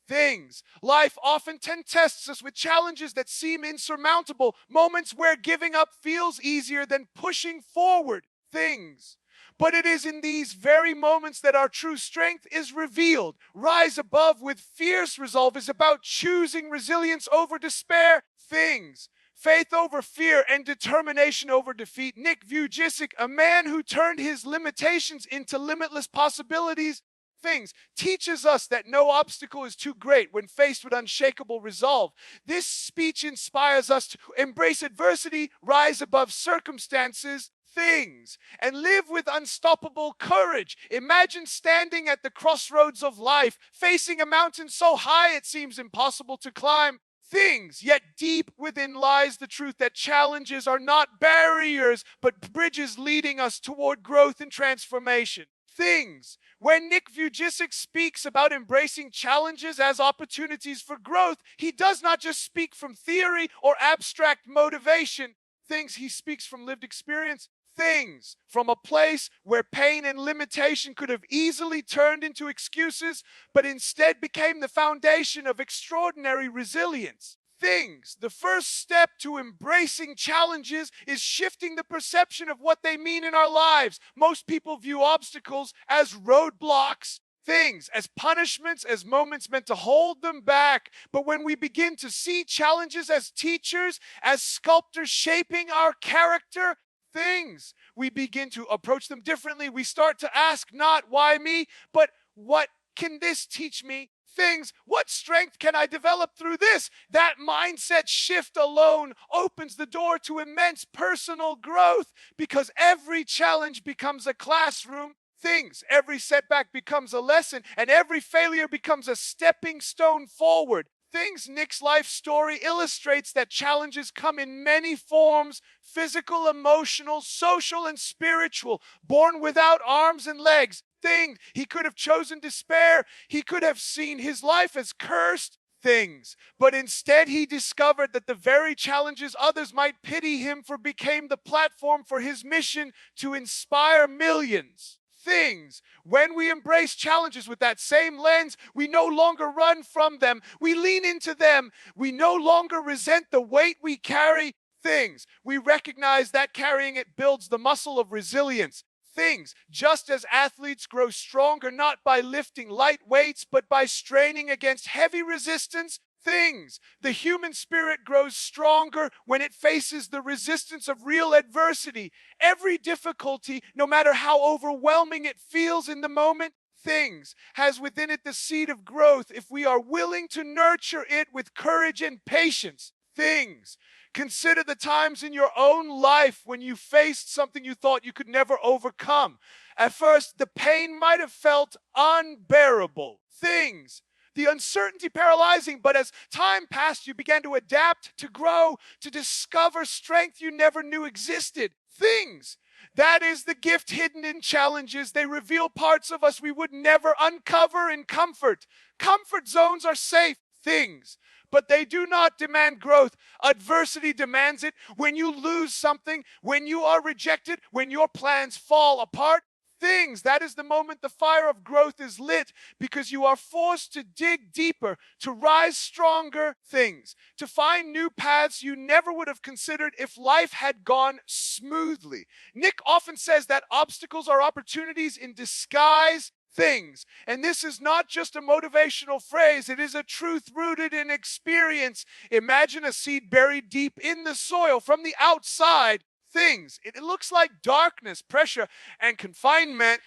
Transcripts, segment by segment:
things. Life often tests us with challenges that seem insurmountable, moments where giving up feels easier than pushing forward, things. But it is in these very moments that our true strength is revealed. Rise above with fierce resolve is about choosing resilience over despair, things. Faith over fear and determination over defeat. Nick Vujicic, a man who turned his limitations into limitless possibilities, things, teaches us that no obstacle is too great when faced with unshakable resolve. This speech inspires us to embrace adversity, rise above circumstances, things, and live with unstoppable courage. Imagine standing at the crossroads of life, facing a mountain so high it seems impossible to climb, things, yet deep within lies the truth that challenges are not barriers, but bridges leading us toward growth and transformation. Things. When Nick Vujicic speaks about embracing challenges as opportunities for growth, he does not just speak from theory or abstract motivation. Things, he speaks from lived experience. Things, from a place where pain and limitation could have easily turned into excuses, but instead became the foundation of extraordinary resilience. Things, the first step to embracing challenges is shifting the perception of what they mean in our lives. Most people view obstacles as roadblocks, things, as punishments, as moments meant to hold them back. But when we begin to see challenges as teachers, as sculptors shaping our character, things, we begin to approach them differently. We start to ask not why me, but what can this teach me? Things, what strength can I develop through this? That mindset shift alone opens the door to immense personal growth, because every challenge becomes a classroom. Things, every setback becomes a lesson, and every failure becomes a stepping stone forward. Things, Nick's life story illustrates that challenges come in many forms: physical, emotional, social, and spiritual. Born without arms and legs, things, he could have chosen despair. He could have seen his life as cursed, things. But instead he discovered that the very challenges others might pity him for became the platform for his mission to inspire millions. Things. When we embrace challenges with that same lens, we no longer run from them. We lean into them. We no longer resent the weight we carry. Things. We recognize that carrying it builds the muscle of resilience. Things. Just as athletes grow stronger not by lifting light weights, but by straining against heavy resistance, things. The human spirit grows stronger when it faces the resistance of real adversity. Every difficulty, no matter how overwhelming it feels in the moment, things, has within it the seed of growth if we are willing to nurture it with courage and patience. Things. Consider the times in your own life when you faced something you thought you could never overcome. At first, the pain might have felt unbearable. Things. The uncertainty paralyzing, but as time passed, you began to adapt, to grow, to discover strength you never knew existed. Things. That is the gift hidden in challenges. They reveal parts of us we would never uncover in comfort. Comfort zones are safe, things, but they do not demand growth. Adversity demands it. When you lose something, when you are rejected, when your plans fall apart, things, that is the moment the fire of growth is lit, because you are forced to dig deeper, to rise stronger, things, to find new paths you never would have considered if life had gone smoothly. Nick often says that obstacles are opportunities in disguise, things. And this is not just a motivational phrase, it is a truth rooted in experience. Imagine a seed buried deep in the soil. From the outside, things, it looks like darkness, pressure, and confinement,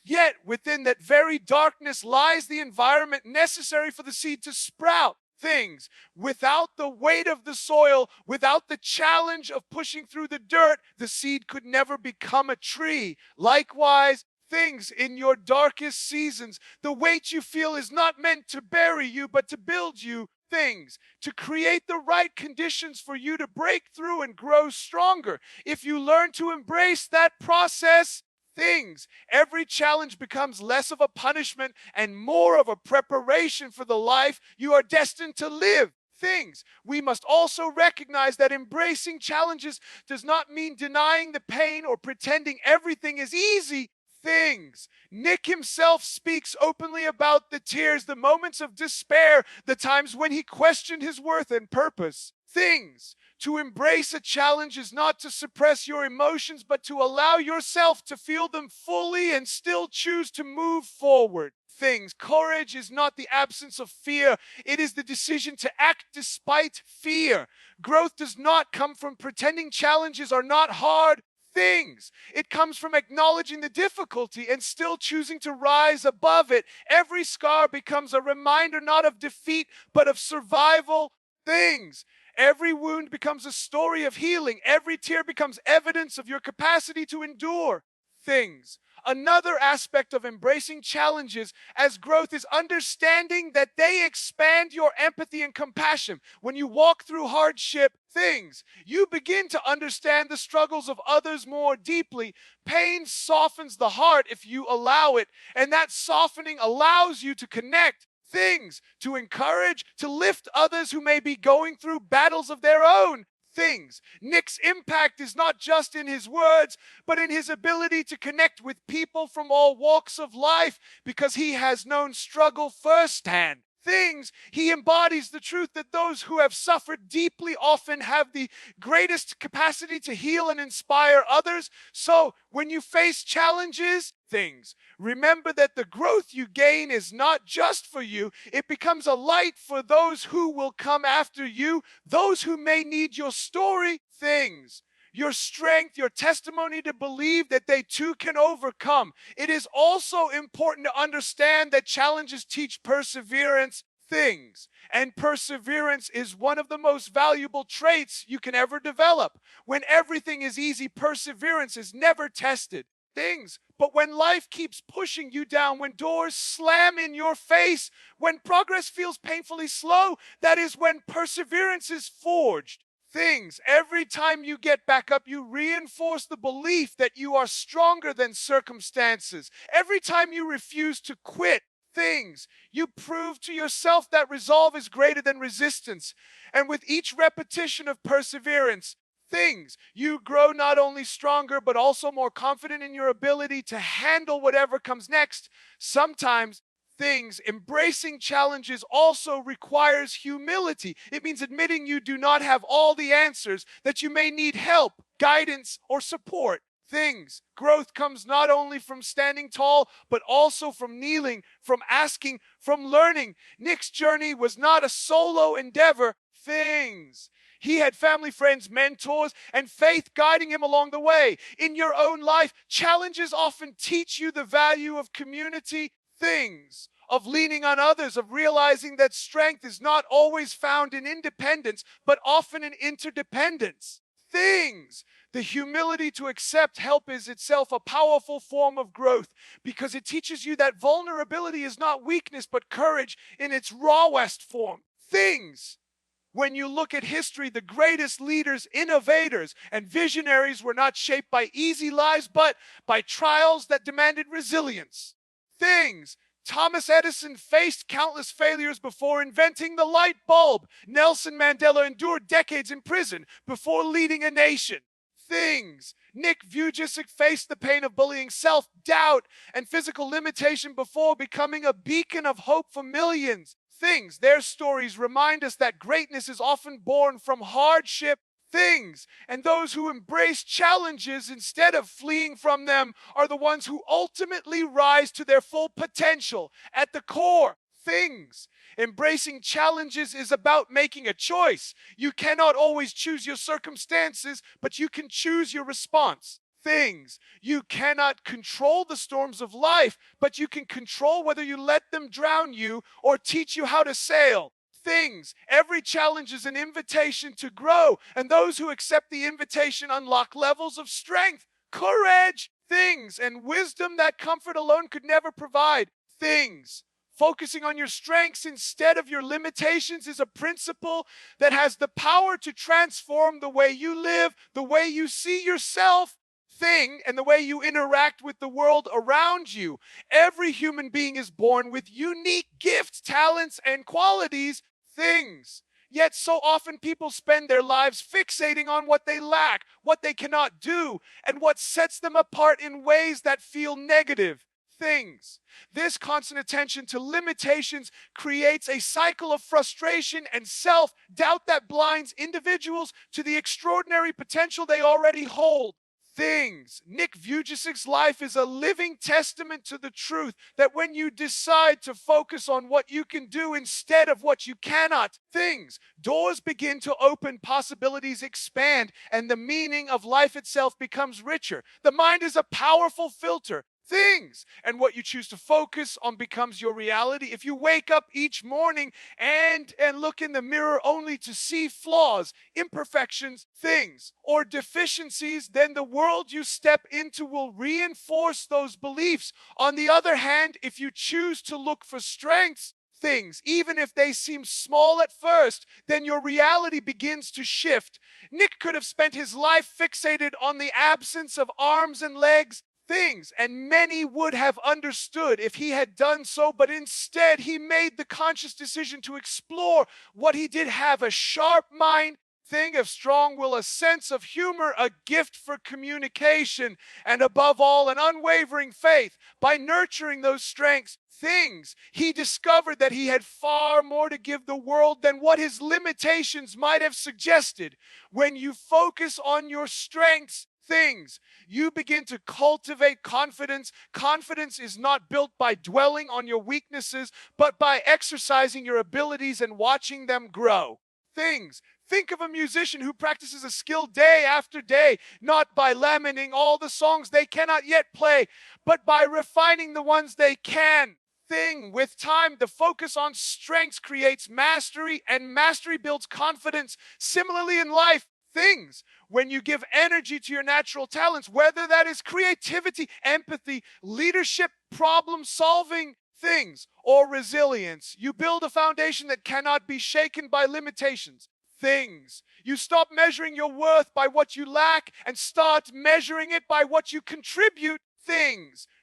yet within that very darkness lies the environment necessary for the seed to sprout. Things. Without the weight of the soil, without the challenge of pushing through the dirt, the seed could never become a tree. Likewise, things, in your darkest seasons, the weight you feel is not meant to bury you, but to build you. Things, to create the right conditions for you to break through and grow stronger. If you learn to embrace that process, things, every challenge becomes less of a punishment and more of a preparation for the life you are destined to live. Things. We must also recognize that embracing challenges does not mean denying the pain or pretending everything is easy. things. Nick himself speaks openly about the tears, the moments of despair, the times when he questioned his worth and purpose. Things. To embrace a challenge is not to suppress your emotions, but to allow yourself to feel them fully and still choose to move forward. Things. Courage is not the absence of fear, it is the decision to act despite fear. Growth does not come from pretending challenges are not hard things. It comes from acknowledging the difficulty and still choosing to rise above it. Every scar becomes a reminder not of defeat, but of survival things. Every wound becomes a story of healing. Every tear becomes evidence of your capacity to endure things. Another aspect of embracing challenges as growth is understanding that they expand your empathy and compassion. When you walk through hardship things, you begin to understand the struggles of others more deeply. Pain softens the heart if you allow it, and that softening allows you to connect things, to encourage, to lift others who may be going through battles of their own things. Nick's impact is not just in his words, but in his ability to connect with people from all walks of life because he has known struggle firsthand. Things, he embodies the truth that those who have suffered deeply often have the greatest capacity to heal and inspire others. So when you face challenges, things, remember that the growth you gain is not just for you. It becomes a light for those who will come after you, those who may need your story, things, your strength, your testimony to believe that they too can overcome. It is also important to understand that challenges teach perseverance things, and perseverance is one of the most valuable traits you can ever develop. When everything is easy, perseverance is never tested things. But when life keeps pushing you down, when doors slam in your face, when progress feels painfully slow, that is when perseverance is forged things. Every time you get back up, you reinforce the belief that you are stronger than circumstances. Every time you refuse to quit things, you prove to yourself that resolve is greater than resistance. And with each repetition of perseverance, things, you grow not only stronger, but also more confident in your ability to handle whatever comes next. Sometimes things, embracing challenges also requires humility. It means admitting you do not have all the answers, that you may need help, guidance, or support. Things, growth comes not only from standing tall, but also from kneeling, from asking, from learning. Nick's journey was not a solo endeavor. Things. He had family, friends, mentors, and faith guiding him along the way. In your own life, challenges often teach you the value of community things, of leaning on others, of realizing that strength is not always found in independence, but often in interdependence. Things. The humility to accept help is itself a powerful form of growth because it teaches you that vulnerability is not weakness, but courage in its rawest form. Things. When you look at history, the greatest leaders, innovators, and visionaries were not shaped by easy lives, but by trials that demanded resilience. Things. Thomas Edison faced countless failures before inventing the light bulb. Nelson Mandela endured decades in prison before leading a nation. Things. Nick Vujicic faced the pain of bullying, self-doubt, and physical limitation before becoming a beacon of hope for millions. Things. Their stories remind us that greatness is often born from hardship. Things. And those who embrace challenges instead of fleeing from them are the ones who ultimately rise to their full potential. At the core, things. Embracing challenges is about making a choice. You cannot always choose your circumstances, but you can choose your response. Things. You cannot control the storms of life, but you can control whether you let them drown you or teach you how to sail. Things. Every challenge is an invitation to grow, and those who accept the invitation unlock levels of strength, courage, things, and wisdom that comfort alone could never provide. Things. Focusing on your strengths instead of your limitations is a principle that has the power to transform the way you live, the way you see yourself, thing, and the way you interact with the world around you. Every human being is born with unique gifts, talents, and qualities, things. Yet so often people spend their lives fixating on what they lack, what they cannot do, and what sets them apart in ways that feel negative. Things. This constant attention to limitations creates a cycle of frustration and self-doubt that blinds individuals to the extraordinary potential they already hold. Things. Nick Vujicic's life is a living testament to the truth that when you decide to focus on what you can do instead of what you cannot, doors begin to open, possibilities expand, and the meaning of life itself becomes richer. The mind is a powerful filter. And what you choose to focus on becomes your reality. If you wake up each morning and look in the mirror only to see flaws, imperfections, or deficiencies, then the world you step into will reinforce those beliefs. On the other hand, if you choose to look for strengths, even if they seem small at first, then your reality begins to shift. Nick could have spent his life fixated on the absence of arms and legs, and many would have understood if he had done so, but instead he made the conscious decision to explore what he did have: a sharp mind, of strong will, a sense of humor, a gift for communication, and above all, an unwavering faith. By nurturing those strengths, he discovered that he had far more to give the world than what his limitations might have suggested. When you focus on your strengths, you begin to cultivate confidence. Confidence is not built by dwelling on your weaknesses, but by exercising your abilities and watching them grow. Think of a musician who practices a skill day after day, not by lamenting all the songs they cannot yet play, but by refining the ones they can. With time, the focus on strengths creates mastery, and mastery builds confidence. Similarly in life, when you give energy to your natural talents, whether that is creativity, empathy, leadership, problem solving, or resilience, you build a foundation that cannot be shaken by limitations. You stop measuring your worth by what you lack and start measuring it by what you contribute.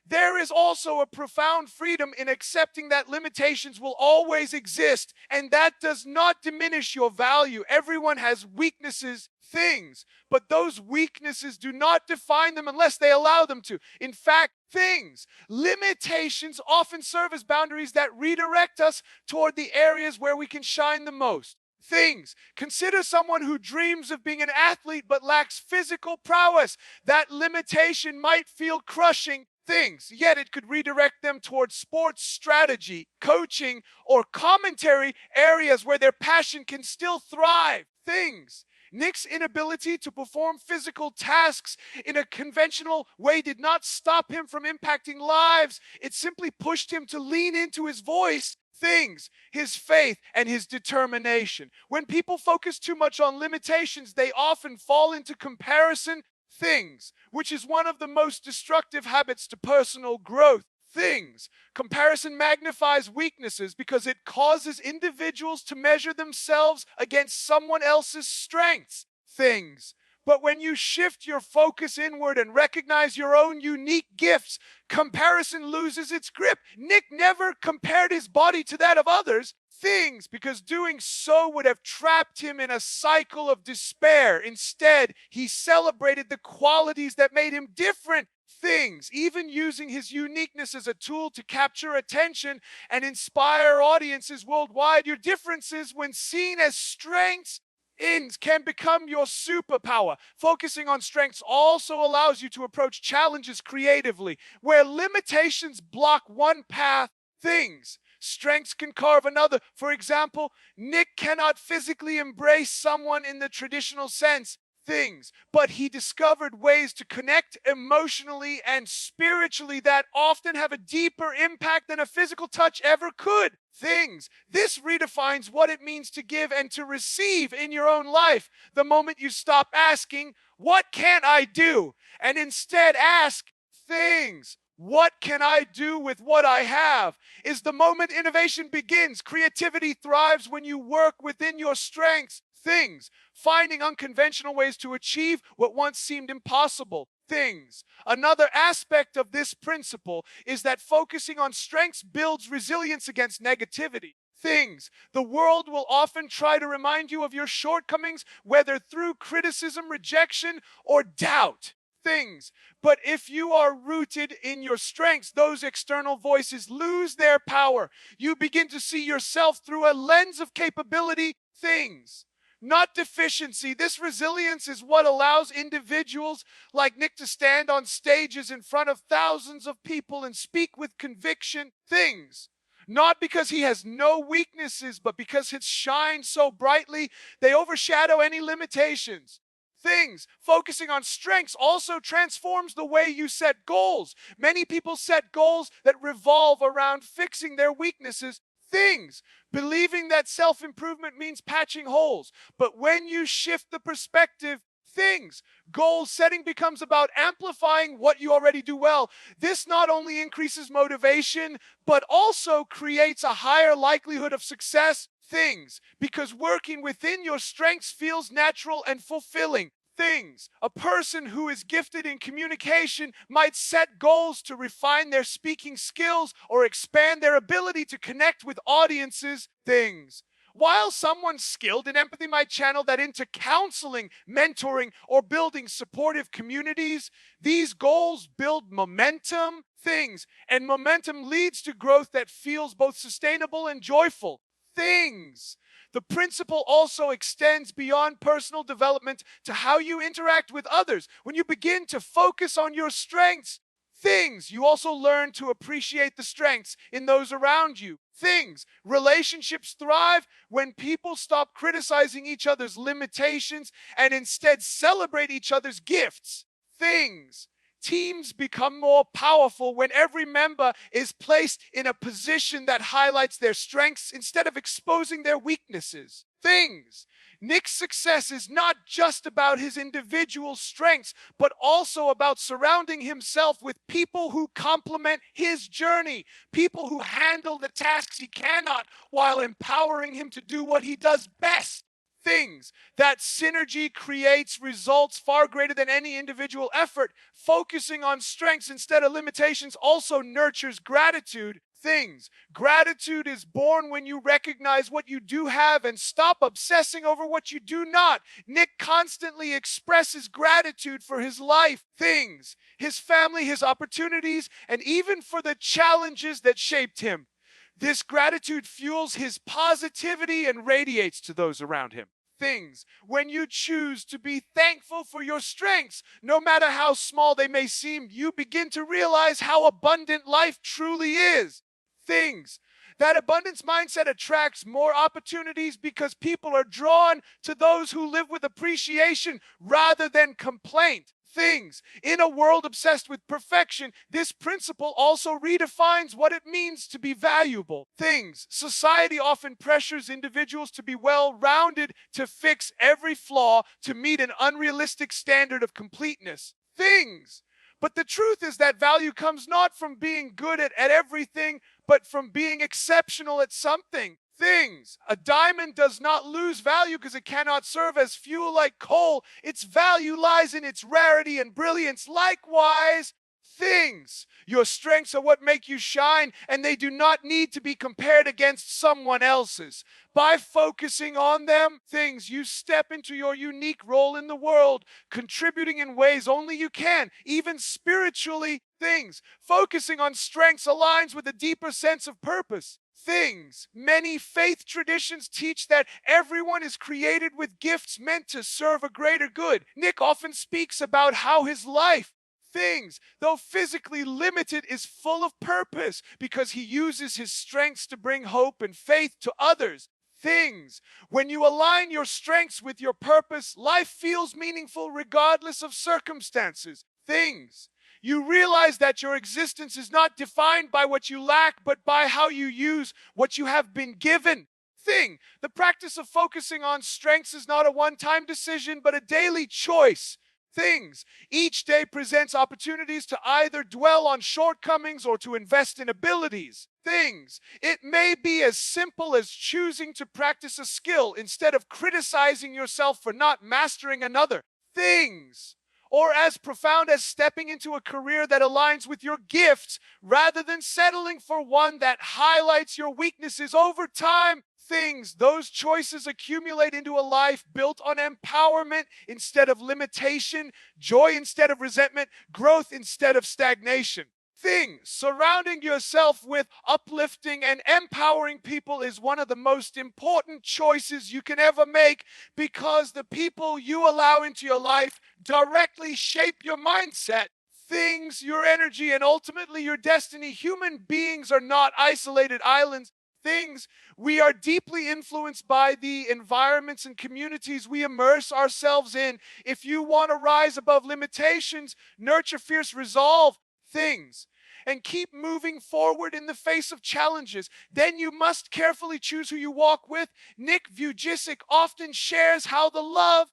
There is also a profound freedom in accepting that limitations will always exist, and that does not diminish your value. Everyone has weaknesses, but those weaknesses do not define them unless they allow them to. In fact, limitations often serve as boundaries that redirect us toward the areas where we can shine the most. Consider someone who dreams of being an athlete but lacks physical prowess. That limitation might feel crushing, yet it could redirect them towards sports strategy, coaching, or commentary, areas where their passion can still thrive. Nick's inability to perform physical tasks in a conventional way did not stop him from impacting lives. It simply pushed him to lean into his voice, his faith, and his determination. When people focus too much on limitations, they often fall into comparison, which is one of the most destructive habits to personal growth. Comparison magnifies weaknesses because it causes individuals to measure themselves against someone else's strengths. But when you shift your focus inward and recognize your own unique gifts, comparison loses its grip. Nick never compared his body to that of others, because doing so would have trapped him in a cycle of despair. Instead, he celebrated the qualities that made him different. Even using his uniqueness as a tool to capture attention and inspire audiences worldwide. Your differences, when seen as strengths, can become your superpower. Focusing on strengths also allows you to approach challenges creatively. Where limitations block one path, strengths can carve another. For example, Nick cannot physically embrace someone in the traditional sense, but he discovered ways to connect emotionally and spiritually that often have a deeper impact than a physical touch ever could. This redefines what it means to give and to receive in your own life. The moment you stop asking, what can I do? And instead ask, what can I do with what I have? Is the moment innovation begins. Creativity thrives when you work within your strengths. Finding unconventional ways to achieve what once seemed impossible. Another aspect of this principle is that focusing on strengths builds resilience against negativity. Things. The world will often try to remind you of your shortcomings, whether through criticism, rejection, or doubt. Things. But if you are rooted in your strengths, those external voices lose their power. You begin to see yourself through a lens of capability. Things. Not deficiency. This resilience is what allows individuals like Nick to stand on stages in front of thousands of people and speak with conviction. Things. Not because he has no weaknesses, but because it shines so brightly, they overshadow any limitations. Things. Focusing on strengths also transforms the way you set goals. Many people set goals that revolve around fixing their weaknesses. Things. Believing that self-improvement means patching holes. But when you shift the perspective, things. Goal setting becomes about amplifying what you already do well. This not only increases motivation, but also creates a higher likelihood of success. Things. Because working within your strengths feels natural and fulfilling. Things. A person who is gifted in communication might set goals to refine their speaking skills or expand their ability to connect with audiences. Things. While someone skilled in empathy might channel that into counseling, mentoring, or building supportive communities, these goals build momentum. Things. And momentum leads to growth that feels both sustainable and joyful. Things. The principle also extends beyond personal development to how you interact with others. When you begin to focus on your strengths, things, you also learn to appreciate the strengths in those around you. Things. Relationships thrive when people stop criticizing each other's limitations and instead celebrate each other's gifts. Things. Teams become more powerful when every member is placed in a position that highlights their strengths instead of exposing their weaknesses. Things. Nick's success is not just about his individual strengths, but also about surrounding himself with people who complement his journey, people who handle the tasks he cannot while empowering him to do what he does best. Things. That synergy creates results far greater than any individual effort. Focusing on strengths instead of limitations also nurtures gratitude. Things. Gratitude is born when you recognize what you do have and stop obsessing over what you do not. Nick constantly expresses gratitude for his life, things, his family, his opportunities, and even for the challenges that shaped him. This gratitude fuels his positivity and radiates to those around him. Things. When you choose to be thankful for your strengths, no matter how small they may seem, you begin to realize how abundant life truly is. Things. That abundance mindset attracts more opportunities because people are drawn to those who live with appreciation rather than complaint. Things. In a world obsessed with perfection, this principle also redefines what it means to be valuable. Things. Society often pressures individuals to be well-rounded, to fix every flaw, to meet an unrealistic standard of completeness. Things. But the truth is that value comes not from being good at everything, but from being exceptional at something. Things. A diamond does not lose value because it cannot serve as fuel like coal. Its value lies in its rarity and brilliance. Likewise, things. Your strengths are what make you shine, and they do not need to be compared against someone else's. By focusing on them, things, you step into your unique role in the world, contributing in ways only you can, even spiritually. Things. Focusing on strengths aligns with a deeper sense of purpose. Things. Many faith traditions teach that everyone is created with gifts meant to serve a greater good. Nick often speaks about how his life, things, though physically limited, is full of purpose because he uses his strengths to bring hope and faith to others. Things. When you align your strengths with your purpose, life feels meaningful regardless of circumstances. Things. You realize that your existence is not defined by what you lack, but by how you use what you have been given. Thing. The practice of focusing on strengths is not a one-time decision, but a daily choice. Things. Each day presents opportunities to either dwell on shortcomings or to invest in abilities. Things. It may be as simple as choosing to practice a skill instead of criticizing yourself for not mastering another. Things. or as profound as stepping into a career that aligns with your gifts rather than settling for one that highlights your weaknesses over time. Those choices accumulate into a life built on empowerment instead of limitation, joy instead of resentment, growth instead of stagnation. Surrounding yourself with uplifting and empowering people is one of the most important choices you can ever make, because the people you allow into your life directly shape your mindset, your energy, and ultimately your destiny. Human beings are not isolated islands. We are deeply influenced by the environments and communities we immerse ourselves in. If you want to rise above limitations, nurture fierce resolve, and keep moving forward in the face of challenges, then you must carefully choose who you walk with. Nick Vujicic often shares how the love,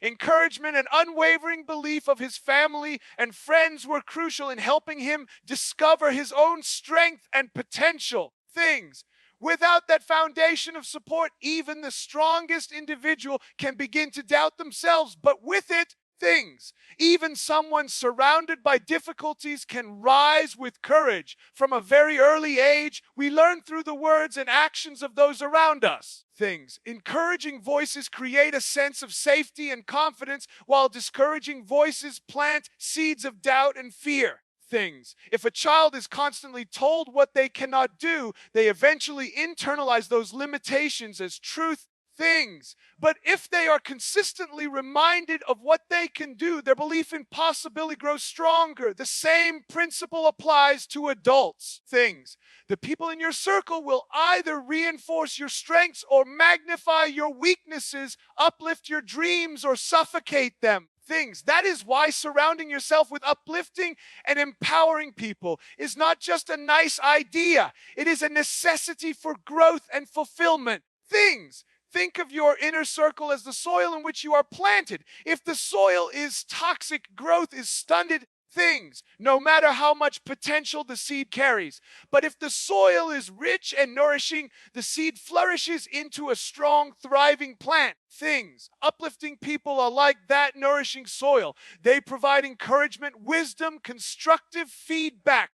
encouragement, and unwavering belief of his family and friends were crucial in helping him discover his own strength and potential. Without that foundation of support, even the strongest individual can begin to doubt themselves. But with it, even someone surrounded by difficulties can rise with courage. From a very early age, we learn through the words and actions of those around us. Encouraging voices create a sense of safety and confidence, while discouraging voices plant seeds of doubt and fear. If a child is constantly told what they cannot do, they eventually internalize those limitations as truth. But if they are consistently reminded of what they can do, their belief in possibility grows stronger. The same principle applies to adults. The people in your circle will either reinforce your strengths or magnify your weaknesses, uplift your dreams or suffocate them. That is why surrounding yourself with uplifting and empowering people is not just a nice idea. It is a necessity for growth and fulfillment. Think of your inner circle as the soil in which you are planted. If the soil is toxic, growth is stunted. No matter how much potential the seed carries. But if the soil is rich and nourishing, the seed flourishes into a strong, thriving plant. Uplifting people are like that nourishing soil. They provide encouragement, wisdom, constructive feedback,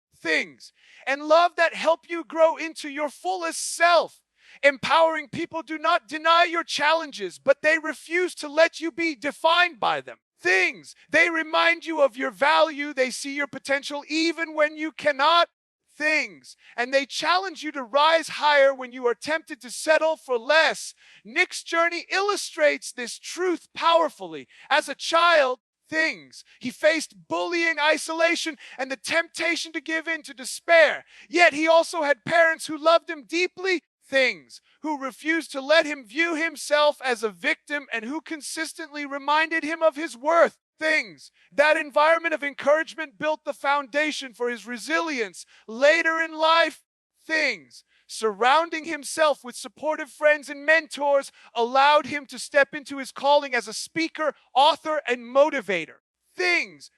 and love that help you grow into your fullest self. Empowering people do not deny your challenges, but they refuse to let you be defined by them. They remind you of your value. They see your potential even when you cannot. And they challenge you to rise higher when you are tempted to settle for less. Nick's journey illustrates this truth powerfully. As a child, he faced bullying, isolation, and the temptation to give in to despair. Yet he also had parents who loved him deeply, who refused to let him view himself as a victim and who consistently reminded him of his worth. That environment of encouragement built the foundation for his resilience. Later in life, surrounding himself with supportive friends and mentors allowed him to step into his calling as a speaker, author, and motivator.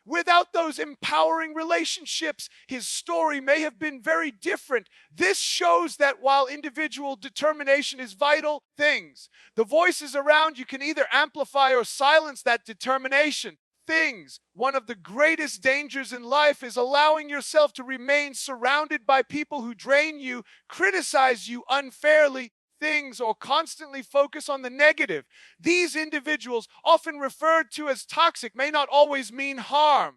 Without those empowering relationships, his story may have been very different. This shows that while individual determination is vital, the voices around you can either amplify or silence that determination. One of the greatest dangers in life is allowing yourself to remain surrounded by people who drain you, criticize you unfairly, or constantly focus on the negative. These individuals, often referred to as toxic, may not always mean harm.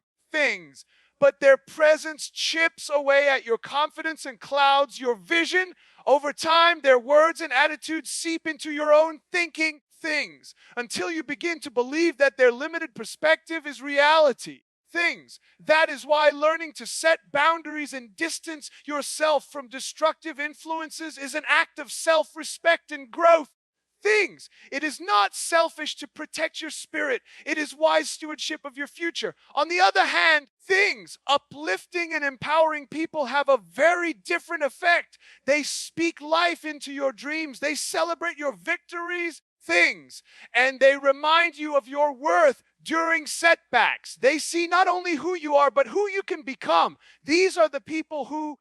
But their presence chips away at your confidence and clouds your vision. Over time, their words and attitudes seep into your own thinking, until you begin to believe that their limited perspective is reality. That is why learning to set boundaries and distance yourself from destructive influences is an act of self-respect and growth. It is not selfish to protect your spirit. It is wise stewardship of your future. On the other hand, uplifting and empowering people have a very different effect. They speak life into your dreams. They celebrate your victories, and they remind you of your worth during setbacks. They see not only who you are, but who you can become. These are the people who,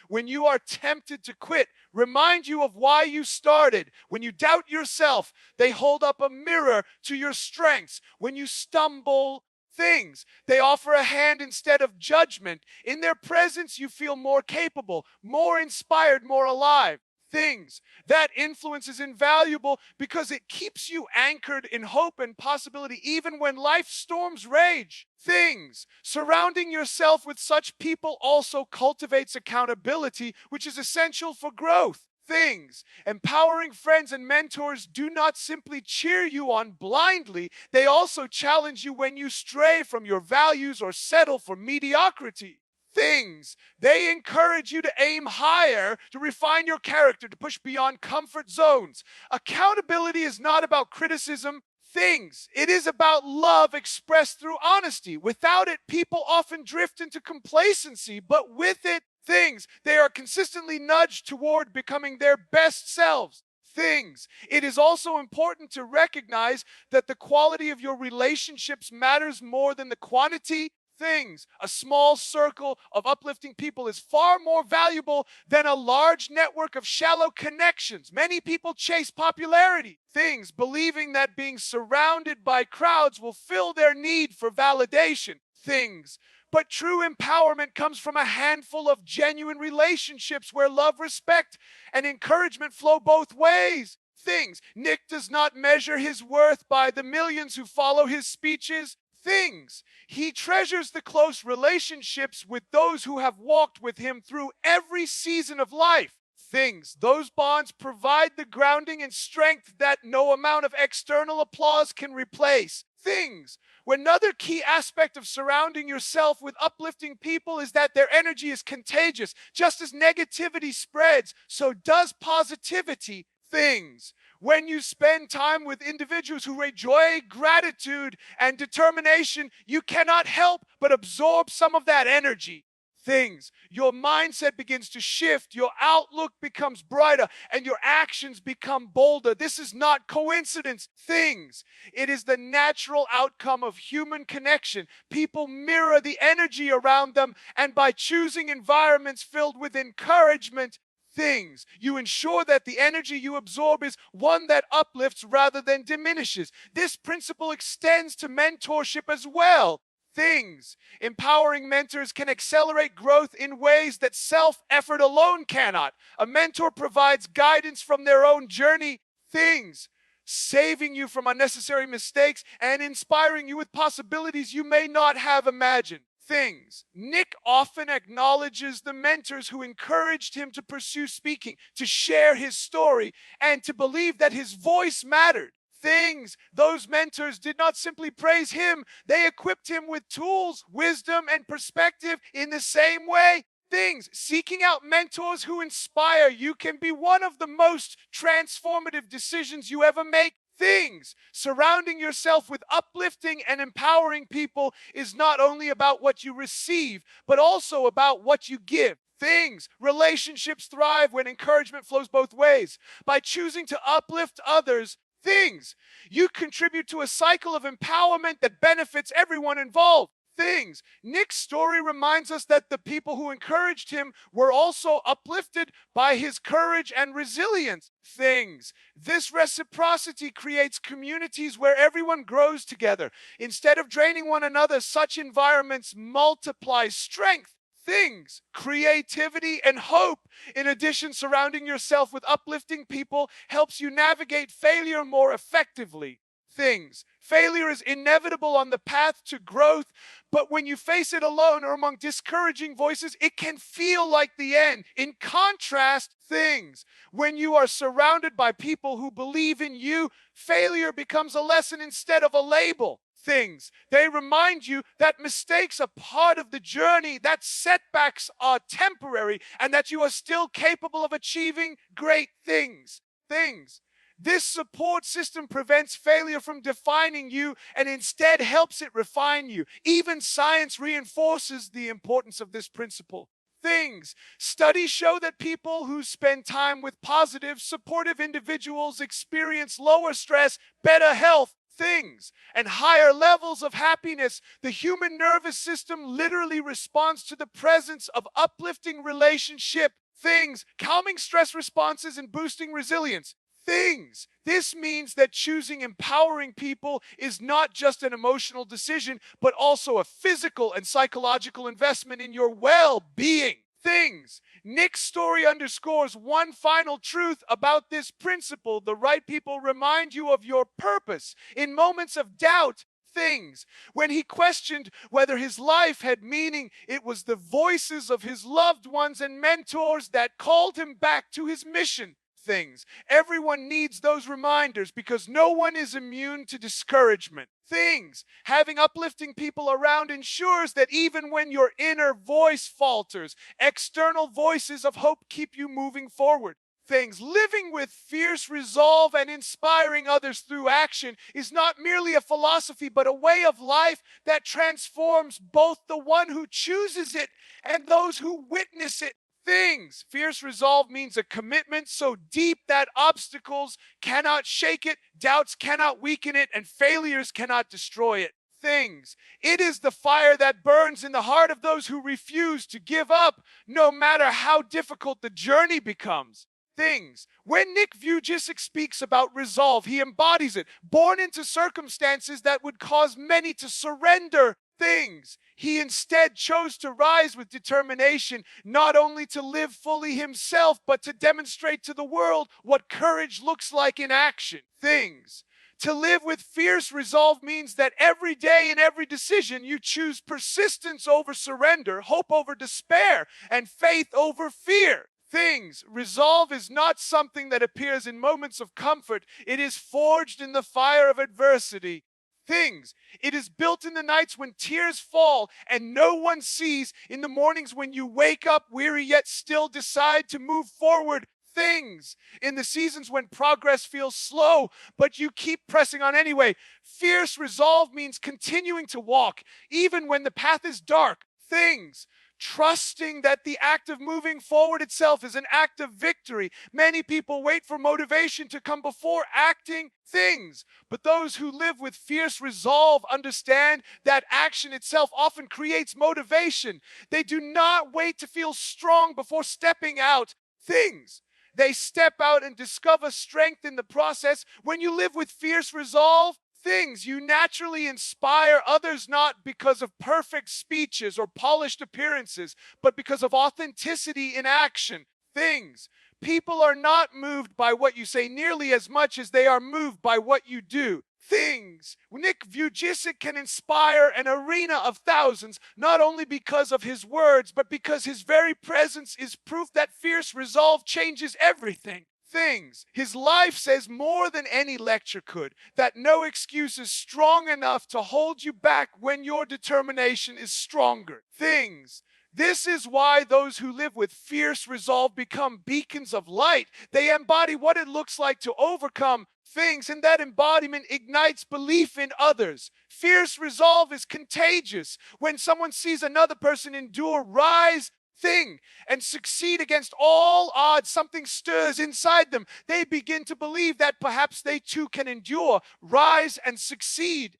when you are tempted to quit, remind you of why you started. When you doubt yourself, they hold up a mirror to your strengths. When you stumble, Things. They offer a hand instead of judgment. In their presence, you feel more capable, more inspired, more alive. Things. That influence is invaluable because it keeps you anchored in hope and possibility even when life's storms rage. Things. Surrounding yourself with such people also cultivates accountability, which is essential for growth. Things. Empowering friends and mentors do not simply cheer you on blindly, they also challenge you when you stray from your values or settle for mediocrity. Things. They encourage you to aim higher, to refine your character, to push beyond comfort zones. Accountability is not about criticism. Things. It is about love expressed through honesty. Without it, people often drift into complacency, but with it, things. They are consistently nudged toward becoming their best selves. Things. It is also important to recognize that the quality of your relationships matters more than the quantity. Things. A small circle of uplifting people is far more valuable than a large network of shallow connections. Many people chase popularity. Things. Believing that being surrounded by crowds will fill their need for validation. Things. But true empowerment comes from a handful of genuine relationships where love, respect, and encouragement flow both ways. Things. Nick does not measure his worth by the millions who follow his speeches. Things. He treasures the close relationships with those who have walked with him through every season of life. Things. Those bonds provide the grounding and strength that no amount of external applause can replace. Things. Another key aspect of surrounding yourself with uplifting people is that their energy is contagious. Just as negativity spreads, so does positivity. Things. When you spend time with individuals who rate joy, gratitude, and determination, you cannot help but absorb some of that energy. Things. Your mindset begins to shift, your outlook becomes brighter, and your actions become bolder. This is not coincidence. Things. It is the natural outcome of human connection. People mirror the energy around them, and by choosing environments filled with encouragement, things, you ensure that the energy you absorb is one that uplifts rather than diminishes. This principle extends to mentorship as well. Things. Empowering mentors can accelerate growth in ways that self-effort alone cannot. A mentor provides guidance from their own journey. Things. Saving you from unnecessary mistakes and inspiring you with possibilities you may not have imagined. Things. Nick often acknowledges the mentors who encouraged him to pursue speaking, to share his story, and to believe that his voice mattered. Things. Those mentors did not simply praise him, they equipped him with tools, wisdom, and perspective in the same way. Things. Seeking out mentors who inspire you can be one of the most transformative decisions you ever make. Things. Surrounding yourself with uplifting and empowering people is not only about what you receive, but also about what you give. Things. Relationships thrive when encouragement flows both ways. By choosing to uplift others, things, you contribute to a cycle of empowerment that benefits everyone involved. Things. Nick's story reminds us that the people who encouraged him were also uplifted by his courage and resilience. Things. This reciprocity creates communities where everyone grows together. Instead of draining one another, such environments multiply strength. Things, creativity, and hope. In addition, surrounding yourself with uplifting people helps you navigate failure more effectively. Things. Failure is inevitable on the path to growth, but when you face it alone or among discouraging voices, it can feel like the end. In contrast, things. When you are surrounded by people who believe in you, failure becomes a lesson instead of a label. Things. They remind you that mistakes are part of the journey, that setbacks are temporary, and that you are still capable of achieving great things. Things. This support system prevents failure from defining you and instead helps it refine you. Even science reinforces the importance of this principle. Things. Studies show that people who spend time with positive, supportive individuals experience lower stress, better health, things, and higher levels of happiness. The human nervous system literally responds to the presence of uplifting relationship. Things, calming stress responses and boosting resilience. things. This means that choosing empowering people is not just an emotional decision, but also a physical and psychological investment in your well-being. Things. Nick's story underscores one final truth about this principle. The right people remind you of your purpose. In moments of doubt, things. When he questioned whether his life had meaning, it was the voices of his loved ones and mentors that called him back to his mission. Things. Everyone needs those reminders because no one is immune to discouragement. Things. Having uplifting people around ensures that even when your inner voice falters, external voices of hope keep you moving forward. Things. Living with fierce resolve and inspiring others through action is not merely a philosophy, but a way of life that transforms both the one who chooses it and those who witness it. Things. Fierce resolve means a commitment so deep that obstacles cannot shake it, doubts cannot weaken it, and failures cannot destroy it. Things. It is the fire that burns in the heart of those who refuse to give up, no matter how difficult the journey becomes. Things. When Nick Vujicic speaks about resolve, he embodies it, born into circumstances that would cause many to surrender. Things. He instead chose to rise with determination, not only to live fully himself, but to demonstrate to the world what courage looks like in action. Things. To live with fierce resolve means that every day in every decision you choose persistence over surrender, hope over despair, and faith over fear. Things. Resolve is not something that appears in moments of comfort. It is forged in the fire of adversity. Things. It is built in the nights when tears fall and no one sees, in the mornings when you wake up weary yet still decide to move forward. Things. In the seasons when progress feels slow, but you keep pressing on anyway. Fierce resolve means continuing to walk, even when the path is dark. Things. Trusting that the act of moving forward itself is an act of victory. Many people wait for motivation to come before acting. Things. But those who live with fierce resolve understand that action itself often creates motivation. They do not wait to feel strong before stepping out. Things. They step out and discover strength in the process. When you live with fierce resolve, things, you naturally inspire others not because of perfect speeches or polished appearances, but because of authenticity in action. Things. People are not moved by what you say nearly as much as they are moved by what you do. Things. Nick Vujicic can inspire an arena of thousands, not only because of his words, but because his very presence is proof that fierce resolve changes everything. Things. His life says more than any lecture could, that no excuse is strong enough to hold you back when your determination is stronger. Things. This is why those who live with fierce resolve become beacons of light. They embody what it looks like to overcome things, and that embodiment ignites belief in others. Fierce resolve is contagious. When someone sees another person endure, rise, and succeed against all odds, something stirs inside them. They begin to believe that perhaps they too can endure, rise, and succeed.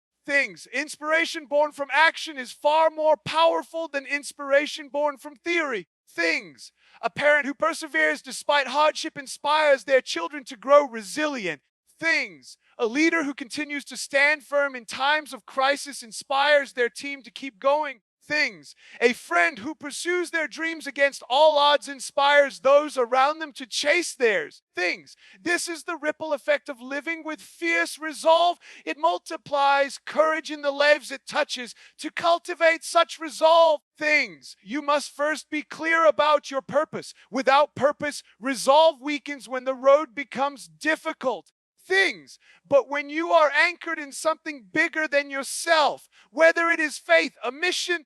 Inspiration born from action is far more powerful than inspiration born from theory. A parent who perseveres despite hardship inspires their children to grow resilient. A leader who continues to stand firm in times of crisis inspires their team to keep going. A friend who pursues their dreams against all odds inspires those around them to chase theirs. This is the ripple effect of living with fierce resolve. It multiplies courage in the lives it touches. To cultivate such resolve, you must first be clear about your purpose. Without purpose, resolve weakens when the road becomes difficult. But when you are anchored in something bigger than yourself, whether it is faith, a mission,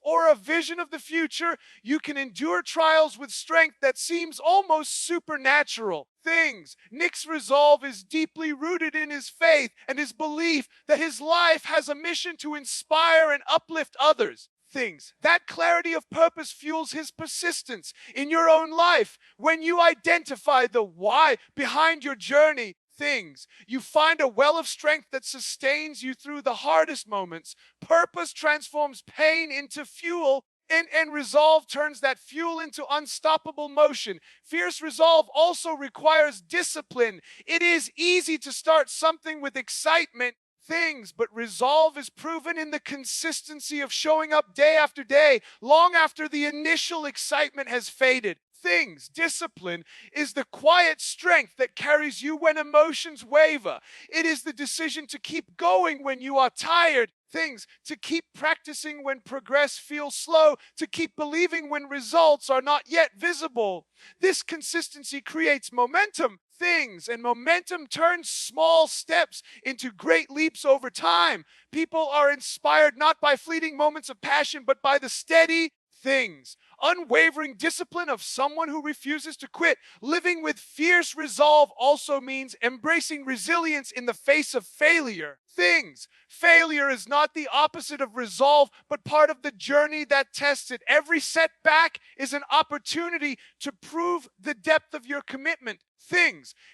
or a vision of the future, you can endure trials with strength that seems almost supernatural. Nick's resolve is deeply rooted in his faith and his belief that his life has a mission to inspire and uplift others. That clarity of purpose fuels his persistence in your own life. When you identify the why behind your journey, you find a well of strength that sustains you through the hardest moments. Purpose transforms pain into fuel, And resolve turns that fuel into unstoppable motion. Fierce resolve also requires discipline. It is easy to start something with excitement, but resolve is proven in the consistency of showing up day after day, long after the initial excitement has faded. Discipline is the quiet strength that carries you when emotions waver. It is the decision to keep going when you are tired. To keep practicing when progress feels slow, to keep believing when results are not yet visible. This consistency creates momentum. And momentum turns small steps into great leaps over time. People are inspired not by fleeting moments of passion, but by the steady unwavering discipline of someone who refuses to quit. Living with fierce resolve also means embracing resilience in the face of failure. Failure is not the opposite of resolve, but part of the journey that tests it. Every setback is an opportunity to prove the depth of your commitment.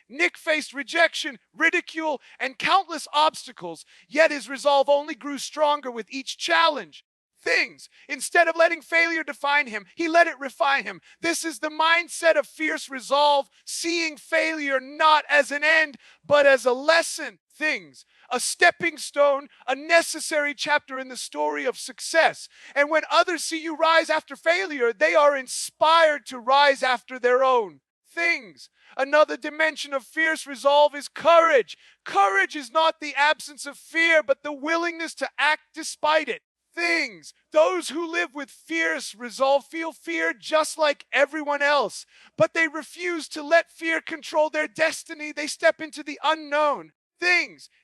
Nick faced rejection, ridicule, and countless obstacles, yet his resolve only grew stronger with each challenge. Instead of letting failure define him, he let it refine him. This is the mindset of fierce resolve, seeing failure not as an end, but as a lesson. A stepping stone, a necessary chapter in the story of success. And when others see you rise after failure, they are inspired to rise after their own. Another dimension of fierce resolve is courage. Courage is not the absence of fear, but the willingness to act despite it. Those who live with fierce resolve feel fear just like everyone else, but they refuse to let fear control their destiny. They step into the unknown.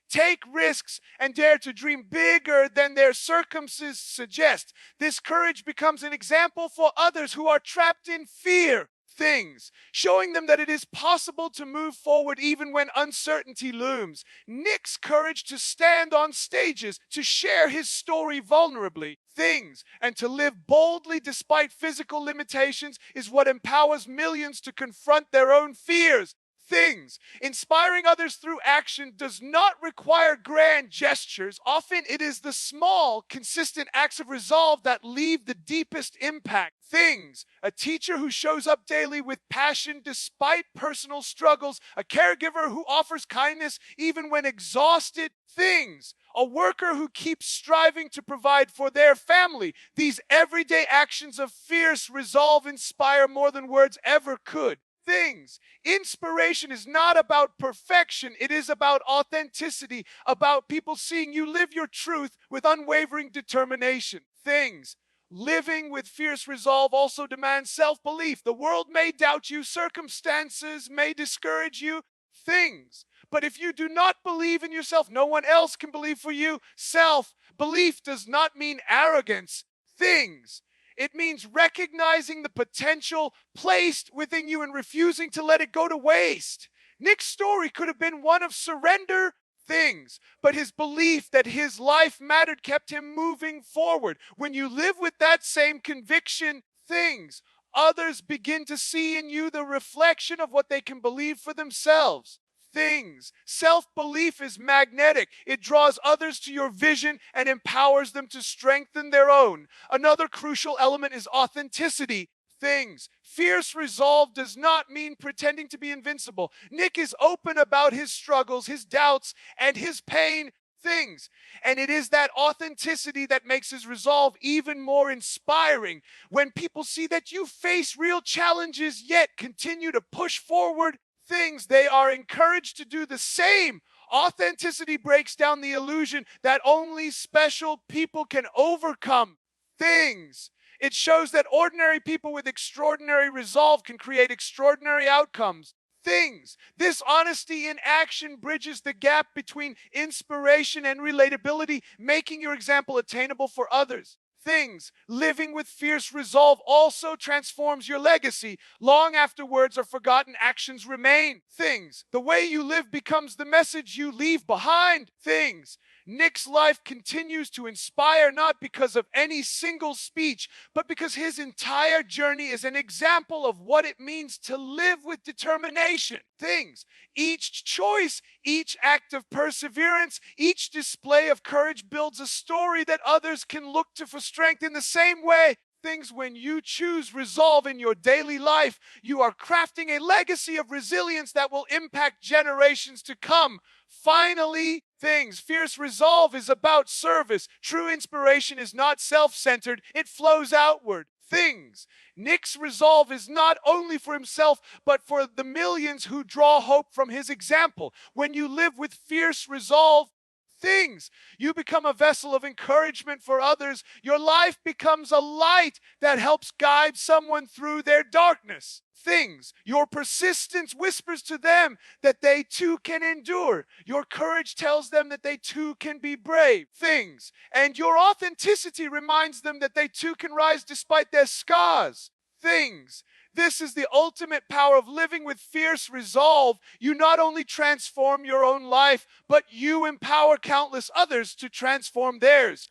Take risks and dare to dream bigger than their circumstances suggest. This courage becomes an example for others who are trapped in fear. Showing them that it is possible to move forward even when uncertainty looms. Nick's courage to stand on stages, to share his story vulnerably, and to live boldly despite physical limitations is what empowers millions to confront their own fears. Inspiring others through action does not require grand gestures. Often it is the small, consistent acts of resolve that leave the deepest impact. A teacher who shows up daily with passion despite personal struggles, a caregiver who offers kindness even when exhausted. A worker who keeps striving to provide for their family. These everyday actions of fierce resolve inspire more than words ever could. Inspiration is not about perfection. It is about authenticity, about people seeing you live your truth with unwavering determination. Living with fierce resolve also demands self-belief. The world may doubt you, circumstances may discourage you, but if you do not believe in yourself, no one else can believe for you. Self-belief does not mean arrogance. It means recognizing the potential placed within you and refusing to let it go to waste. Nick's story could have been one of surrender, but his belief that his life mattered kept him moving forward. When you live with that same conviction, others begin to see in you the reflection of what they can believe for themselves. Self-belief is magnetic. It draws others to your vision and empowers them to strengthen their own. Another crucial element is authenticity. Fierce resolve does not mean pretending to be invincible. Nick is open about his struggles, his doubts, and his pain. And it is that authenticity that makes his resolve even more inspiring. When people see that you face real challenges yet continue to push forward, they are encouraged to do the same. Authenticity breaks down the illusion that only special people can overcome. It shows that ordinary people with extraordinary resolve can create extraordinary outcomes. This honesty in action bridges the gap between inspiration and relatability, making your example attainable for others. Living with fierce resolve also transforms your legacy. Long after words are forgotten, actions remain. The way you live becomes the message you leave behind. Nick's life continues to inspire not because of any single speech, but because his entire journey is an example of what it means to live with determination. Each choice, each act of perseverance, each display of courage builds a story that others can look to for strength in the same way. things. When you choose resolve in your daily life, you are crafting a legacy of resilience that will impact generations to come. Finally, things. Fierce resolve is about service. True inspiration is not self-centered, it flows outward. Things. Nick's resolve is not only for himself, but for the millions who draw hope from his example. When you live with fierce resolve, things, you become a vessel of encouragement for others. Your life becomes a light that helps guide someone through their darkness. Things, your persistence whispers to them that they too can endure. Your courage tells them that they too can be brave. Things, and your authenticity reminds them that they too can rise despite their scars. Things. This is the ultimate power of living with fierce resolve. You not only transform your own life, but you empower countless others to transform theirs.